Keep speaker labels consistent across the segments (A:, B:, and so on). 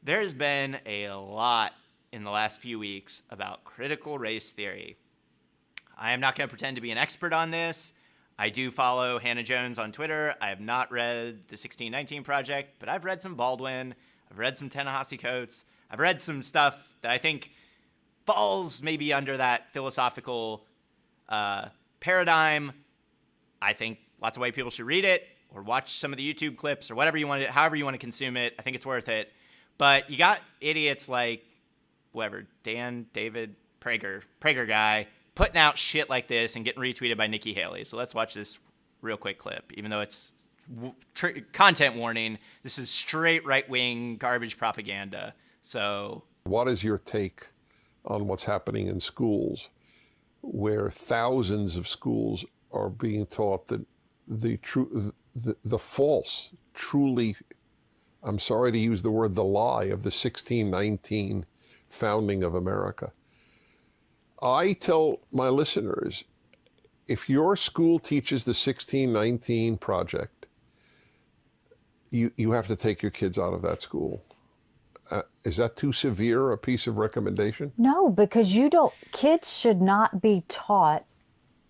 A: there's been a lot in the last few weeks about critical race theory. I am not going to pretend to be an expert on this. I do follow Hannah Jones on Twitter. I have not read the 1619 Project, but I've read some Baldwin. I've read some Ta-Nehisi Coates. I've read some stuff that I think falls maybe under that philosophical paradigm. I think lots of white people should read it or watch some of the YouTube clips or whatever you want to, however you want to consume it. I think it's worth it. But you got idiots like David Prager guy, putting out shit like this and getting retweeted by Nikki Haley. So let's watch this real quick clip, even though it's content warning. This is straight right-wing garbage propaganda. So
B: what is your take on what's happening in schools where thousands of schools are being taught that the false, truly, I'm sorry to use the word, the lie of the 1619 founding of America? I tell my listeners, if your school teaches the 1619 Project, you have to take your kids out of that school. Is that too severe a piece of recommendation?
C: No, because kids should not be taught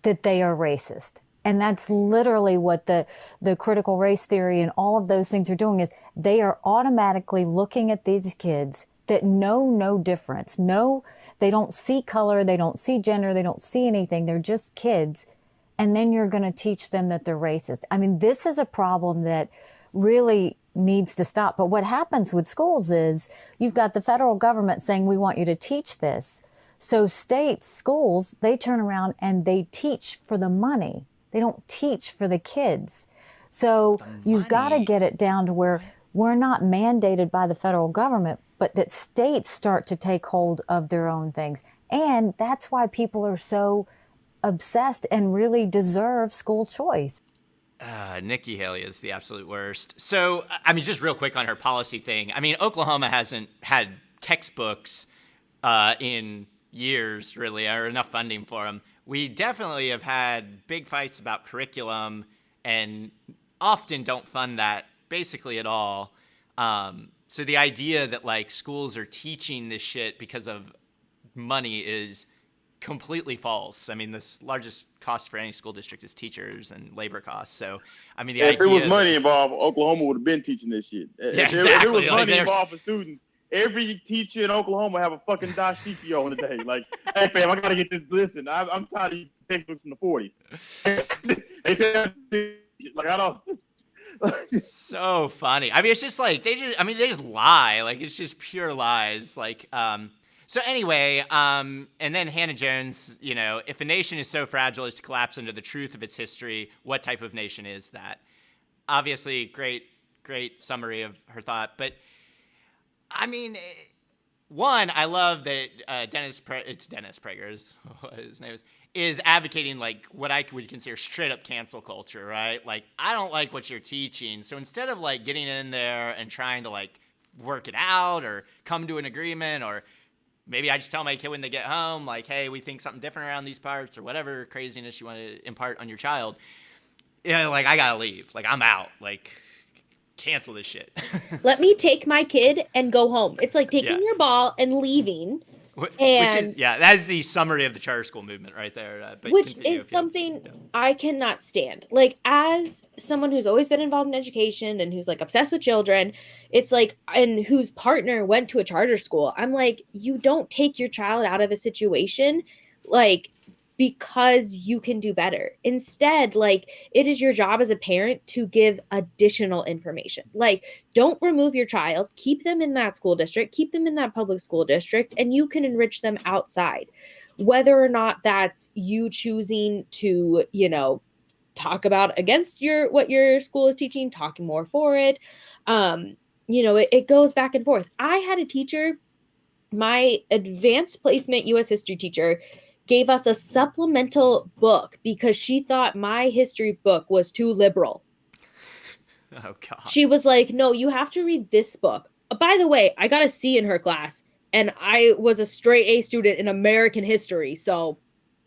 C: that they are racist. And that's literally what the critical race theory and all of those things are doing, is they are automatically looking at these kids that know no difference. No, they don't see color, they don't see gender, they don't see anything. They're just kids. And then you're going to teach them that they're racist. I mean, this is a problem that really needs to stop. But what happens with schools is you've got the federal government saying, we want you to teach this. So state schools, they turn around and they teach for the money. They don't teach for the kids. So you've got to get it down to where we're not mandated by the federal government, but that states start to take hold of their own things. And that's why people are so obsessed and really deserve school choice.
A: Nikki Haley is the absolute worst. So, I mean, just real quick on her policy thing. I mean, Oklahoma hasn't had textbooks in years, really, or enough funding for them. We definitely have had big fights about curriculum and often don't fund that basically at all. So the idea that like schools are teaching this shit because of money is completely false. I mean, the largest cost for any school district is teachers and labor costs. So, I mean,
D: if there was money involved, Oklahoma would have been teaching this shit.
A: Yeah,
D: if
A: exactly.
D: there was money involved for students, every teacher in Oklahoma have a fucking dashiki on the day. Like, hey, fam, I got to get this. Listen, I'm tired of these textbooks from the 40s. They said, like, I don't.
A: So funny. I mean, it's just like, they just lie. Like, it's just pure lies. Like, so anyway, and then Hannah Jones, you know, if a nation is so fragile as to collapse under the truth of its history, what type of nation is that? Obviously, great summary of her thought. But, I mean, one, I love that Dennis Prager's, what his name is advocating like what I would consider straight up cancel culture, right? Like, I don't like what you're teaching. So instead of like getting in there and trying to like work it out or come to an agreement, or maybe I just tell my kid when they get home, like, hey, we think something different around these parts, or whatever craziness you want to impart on your child. Yeah, like, I gotta leave. Like, I'm out. Like, cancel this shit.
E: Let me take my kid and go home. It's like taking your ball and leaving.
A: Which is, that is the summary of the charter school movement right there.
E: Which is something I cannot stand. Like, as someone who's always been involved in education and who's like obsessed with children, it's like, and whose partner went to a charter school, I'm like, you don't take your child out of a situation like because you can do better. Instead, like, it is your job as a parent to give additional information. Like, don't remove your child, keep them in that school district, keep them in that public school district, and you can enrich them outside. Whether or not that's you choosing to, you know, talk about against what your school is teaching, talking more for it. You know, it goes back and forth. I had a teacher, my advanced placement U.S. history teacher, gave us a supplemental book because she thought my history book was too liberal.
A: Oh, God.
E: She was like, no, you have to read this book. By the way, I got a C in her class, and I was a straight A student in American history, so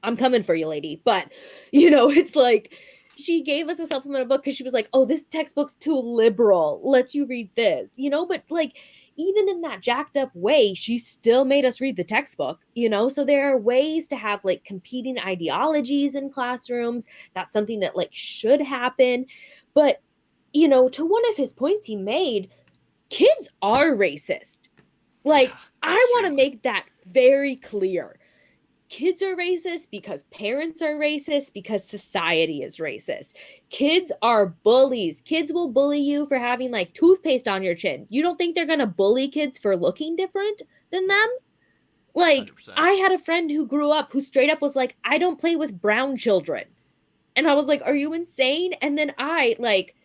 E: I'm coming for you, lady. But, you know, it's like, she gave us a supplemental book because she was like, oh, this textbook's too liberal. Let you read this, you know? But, like, even in that jacked up way, she still made us read the textbook, you know? So there are ways to have like competing ideologies in classrooms. That's something that like should happen. But, you know, to one of his points he made, kids are racist. Like, I want to make that very clear. Kids are racist because parents are racist, because society is racist. Kids are bullies. Kids will bully you for having like toothpaste on your chin. You don't think they're going to bully kids for looking different than them? Like,
A: 100%.
E: I had a friend who grew up who straight up was like, I don't play with brown children. And I was like, are you insane? And then I, like,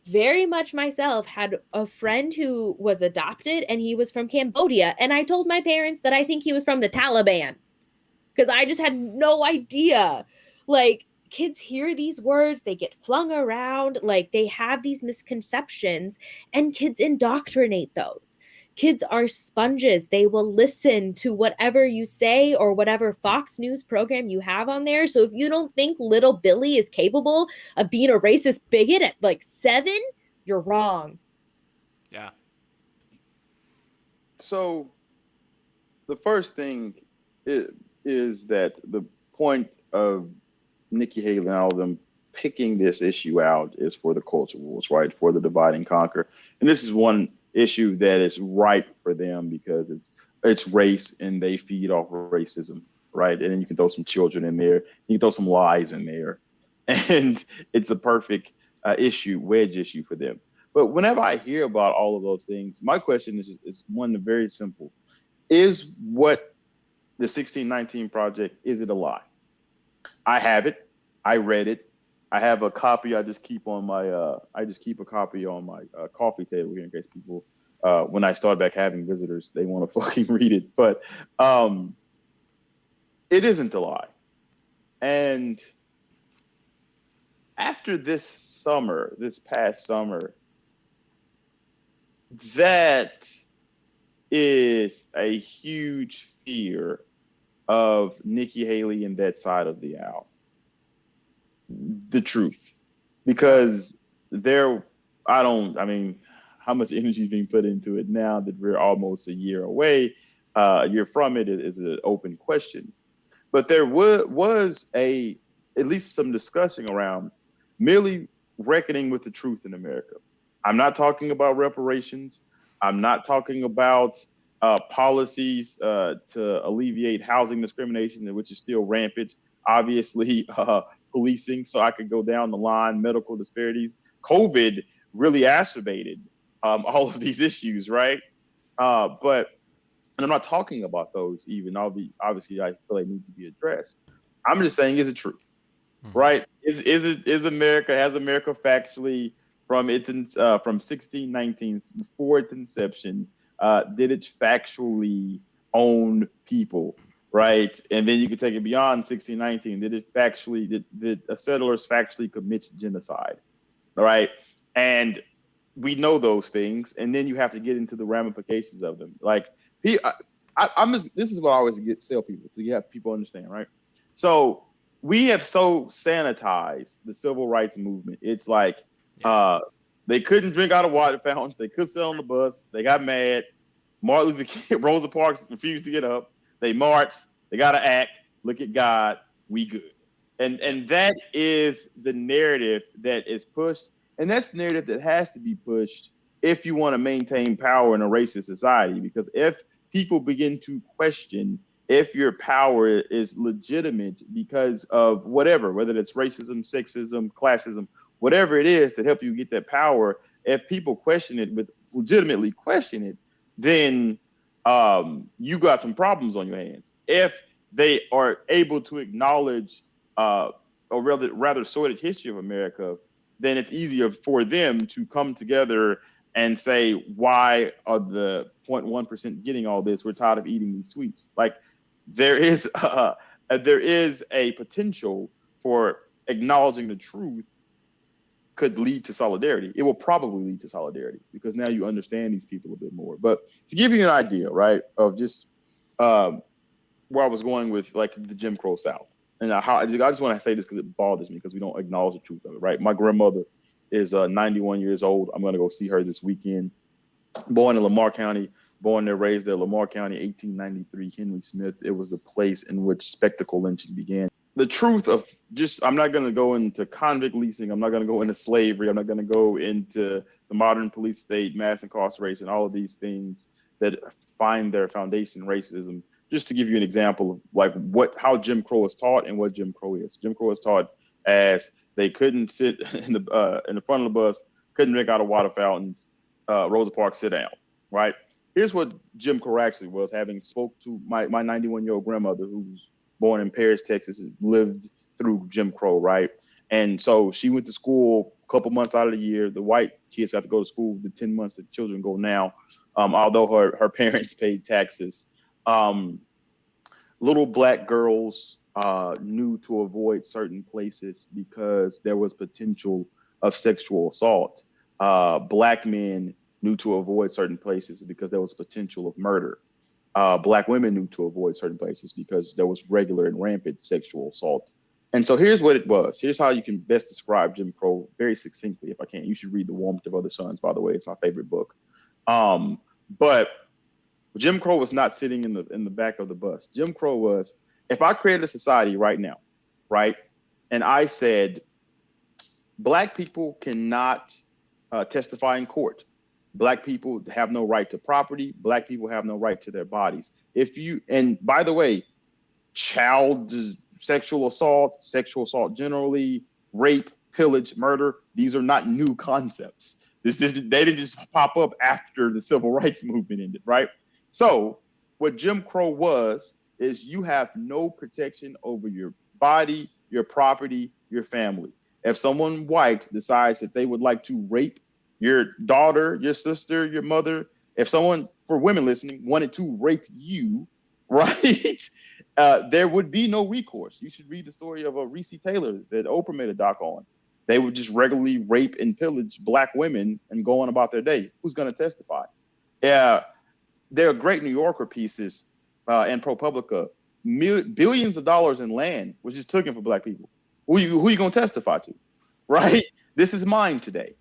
E: very much myself had a friend who was adopted and he was from Cambodia. And I told my parents that I think he was from the Taliban because I just had no idea. Like, kids hear these words, they get flung around, like, they have these misconceptions, and kids indoctrinate those. Kids are sponges. They will listen to whatever you say or whatever Fox News program you have on there. So if you don't think little Billy is capable of being a racist bigot at like 7, you're wrong.
A: Yeah.
D: So the first thing is that the point of Nikki Haley and all of them picking this issue out is for the culture wars, right? For the divide and conquer. And this is one issue that is ripe for them because it's race and they feed off racism, right? And then you can throw some children in there, you can throw some lies in there, and it's a perfect wedge issue for them. But whenever I hear about all of those things, my question is one very simple: is what the 1619 Project, is it a lie? I have it. I read it. I have a copy. I just keep on my. I just keep a copy on my coffee table here in case people, when I start back having visitors, they want to fucking read it. But it isn't a lie. And after this past summer, that is a huge fear of Nikki Haley and that side of the aisle. The truth. Because how much energy is being put into it now that we're almost a year away, a year from it is an open question. But there was at least some discussion around merely reckoning with the truth in America. I'm not talking about reparations. I'm not talking about policies to alleviate housing discrimination, which is still rampant. Obviously, policing, so I could go down the line, medical disparities. COVID really exacerbated all of these issues, right? But I'm not talking about those even. Obviously, I feel they need to be addressed. I'm just saying, is it true? Right? Has America factually from 1619, before its inception, did it factually own people, right? And then you could take it beyond 1619. Did settlers factually commit genocide, all right? And we know those things, and then you have to get into the ramifications of them. Like, this is what I always tell people, so you have people understand, right? So we have so sanitized the civil rights movement. It's like they couldn't drink out of water fountains. They couldn't sit on the bus. They got mad. Martin Luther King, Rosa Parks refused to get up. They marched. They got to act. Look at God. We good. And that is the narrative that is pushed. And that's the narrative that has to be pushed if you want to maintain power in a racist society. Because if people begin to question if your power is legitimate because of whatever, whether it's racism, sexism, classism, whatever it is to help you get that power, if people legitimately question it, then you got some problems on your hands. If they are able to acknowledge a rather sordid history of America, then it's easier for them to come together and say, why are the 0.1% getting all this? We're tired of eating these tweets. Like, there is a potential for acknowledging the truth could lead to solidarity. It will probably lead to solidarity because now you understand these people a bit more. But to give you an idea, right, of just where I was going with like the Jim Crow South, and I just want to say this because it bothers me because we don't acknowledge the truth of it, right? My grandmother is 91 years old. I'm going to go see her this weekend. born in Lamar County, born there, raised there, Lamar County, 1893, Henry Smith. It was the place in which spectacle lynching began. The truth of just, I'm not going to go into convict leasing. I'm not going to go into slavery. I'm not going to go into the modern police state, mass incarceration, all of these things that find their foundation in racism. Just to give you an example of like how Jim Crow is taught and what Jim Crow is. Jim Crow is taught as they couldn't sit in the front of the bus, couldn't drink out of water fountains, Rosa Parks, sit down, right? Here's what Jim Crow actually was, having spoke to my 91-year-old grandmother who's born in Paris, Texas, and lived through Jim Crow, right? And so she went to school a couple months out of the year. The white kids got to go to school the 10 months that children go now, although her parents paid taxes. Little black girls knew to avoid certain places because there was potential of sexual assault. Black men knew to avoid certain places because there was potential of murder. Black women knew to avoid certain places because there was regular and rampant sexual assault. And so here's what it was. Here's how you can best describe Jim Crow very succinctly, if I can. You should read The Warmth of Other Suns, by the way. It's my favorite book. But Jim Crow was not sitting in the back of the bus. Jim Crow was, if I created a society right now, right, and I said, Black people cannot testify in court. Black people have no right to property. Black people have no right to their bodies. And by the way, child sexual assault generally, rape, pillage, murder, these are not new concepts. They didn't just pop up after the civil rights movement ended, right? So what Jim Crow is you have no protection over your body, your property, your family. If someone white decides that they would like to rape your daughter, your sister, your mother, if someone, for women listening, wanted to rape you, right, there would be no recourse. You should read the story of Reese Taylor that Oprah made a doc on. They would just regularly rape and pillage Black women and go on about their day. Who's going to testify? Yeah, there are great New Yorker pieces and ProPublica. Billions of dollars in land was just taken for Black people. Who you going to testify to, right? This is mine today.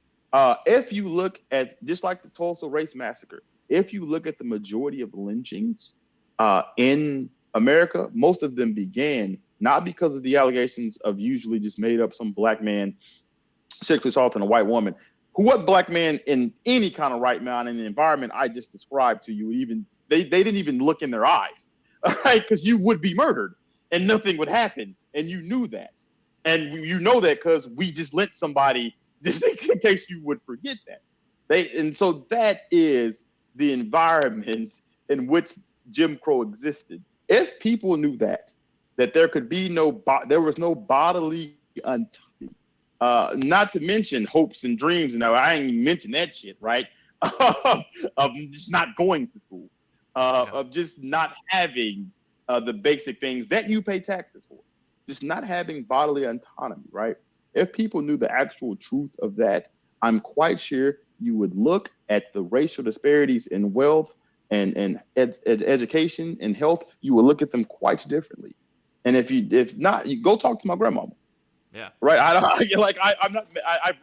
D: If you look at, just like the Tulsa Race Massacre, if you look at the majority of lynchings in America, most of them began not because of the allegations of usually just made up some Black man sexually assaulting a white woman. What Black man in any kind of right mind in the environment I just described to you, even they didn't even look in their eyes, right? Because you would be murdered and nothing would happen, and you knew that, and you know that because we just lent somebody. Just in case you would forget that. And so that is the environment in which Jim Crow existed. If people knew that there could be there was no bodily autonomy, not to mention hopes and dreams. And I ain't even mention that shit, right? Of just not going to school, of just not having the basic things that you pay taxes for, just not having bodily autonomy, right? If people knew the actual truth of that, I'm quite sure you would look at the racial disparities in wealth and education and health. You would look at them quite differently. And if not, you go talk to my grandmama.
A: Yeah.
D: Right. I've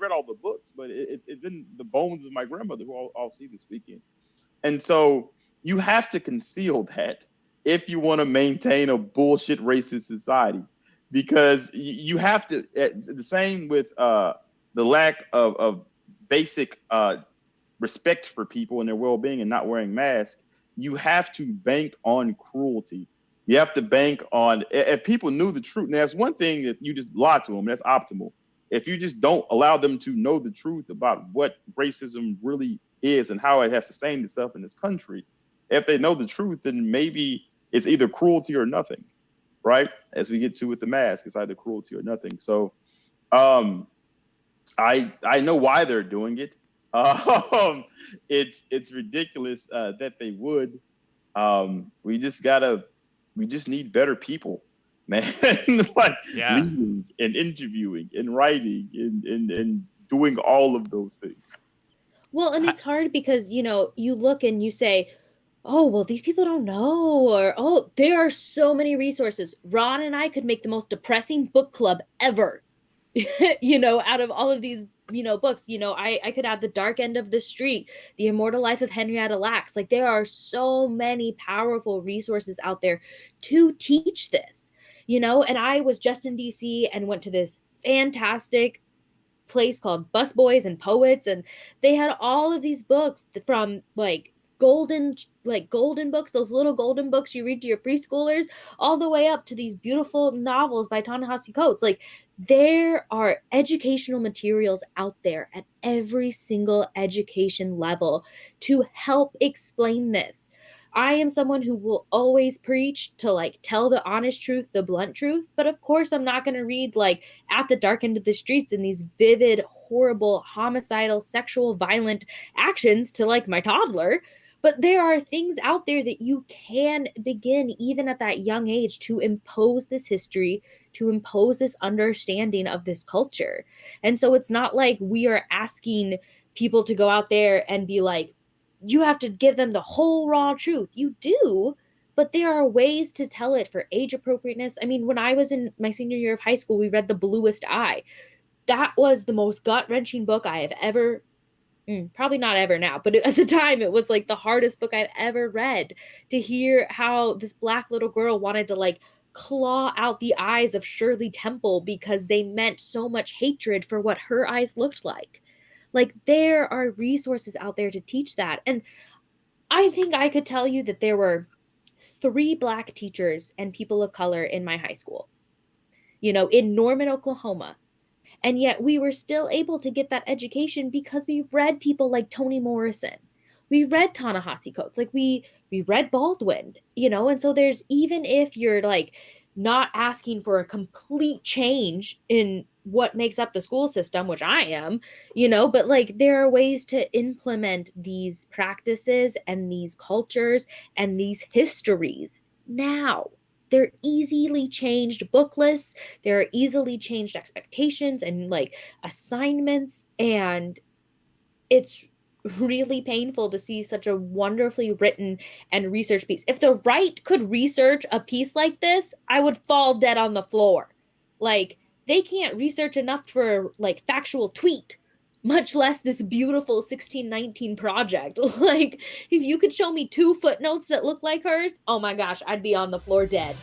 D: read all the books, but it's in the bones of my grandmother, who I'll see this weekend. And so you have to conceal that if you want to maintain a bullshit racist society. Because you have to, the same with the lack of basic respect for people and their well-being and not wearing masks, you have to bank on cruelty. You have to bank on, if people knew the truth. Now, there's one thing that you just lie to them, that's optimal. If you just don't allow them to know the truth about what racism really is and how it has sustained itself in this country, if they know the truth, then maybe it's either cruelty or nothing. Right, as we get to with the mask, it's either cruelty or nothing. So, I know why they're doing it. It's ridiculous that they would. We just need better people, man. Like leading and interviewing and writing and doing all of those things.
E: Well, and it's hard because you look and you say, oh, well, these people don't know, or, oh, there are so many resources. Ron and I could make the most depressing book club ever, out of all of these books. I could add The Dark End of the Street, The Immortal Life of Henrietta Lacks. Like, there are so many powerful resources out there to teach this. And I was just in DC and went to this fantastic place called Busboys and Poets, and they had all of these books from golden books, those little golden books you read to your preschoolers, all the way up to these beautiful novels by Ta-Nehisi Coates. Like, there are educational materials out there at every single education level to help explain this. I am someone who will always preach to tell the honest truth, the blunt truth. But of course, I'm not going to read At the Dark End of the Streets and these vivid, horrible, homicidal, sexual, violent actions to my toddler. But there are things out there that you can begin even at that young age to impose this history, to impose this understanding of this culture. And so it's not like we are asking people to go out there and be like, you have to give them the whole raw truth. You do, but there are ways to tell it for age appropriateness. I mean, when I was in my senior year of high school, we read The Bluest Eye. That was the most gut-wrenching book I have ever, probably not ever now, but at the time it was the hardest book I've ever read, to hear how this Black little girl wanted to claw out the eyes of Shirley Temple because they meant so much hatred for what her eyes looked like. There are resources out there to teach that. And I think I could tell you that there were 3 Black teachers and people of color in my high school, in Norman, Oklahoma. And yet we were still able to get that education because we read people like Toni Morrison. We read Ta-Nehisi Coates. We read Baldwin, and so there's, even if you're not asking for a complete change in what makes up the school system, which I am, but there are ways to implement these practices and these cultures and these histories now. They're easily changed book lists. There are easily changed expectations and assignments. And it's really painful to see such a wonderfully written and researched piece. If the right could research a piece like this, I would fall dead on the floor. They can't research enough for factual tweet, much less this beautiful 1619 project. If you could show me 2 footnotes that look like hers, oh my gosh, I'd be on the floor dead.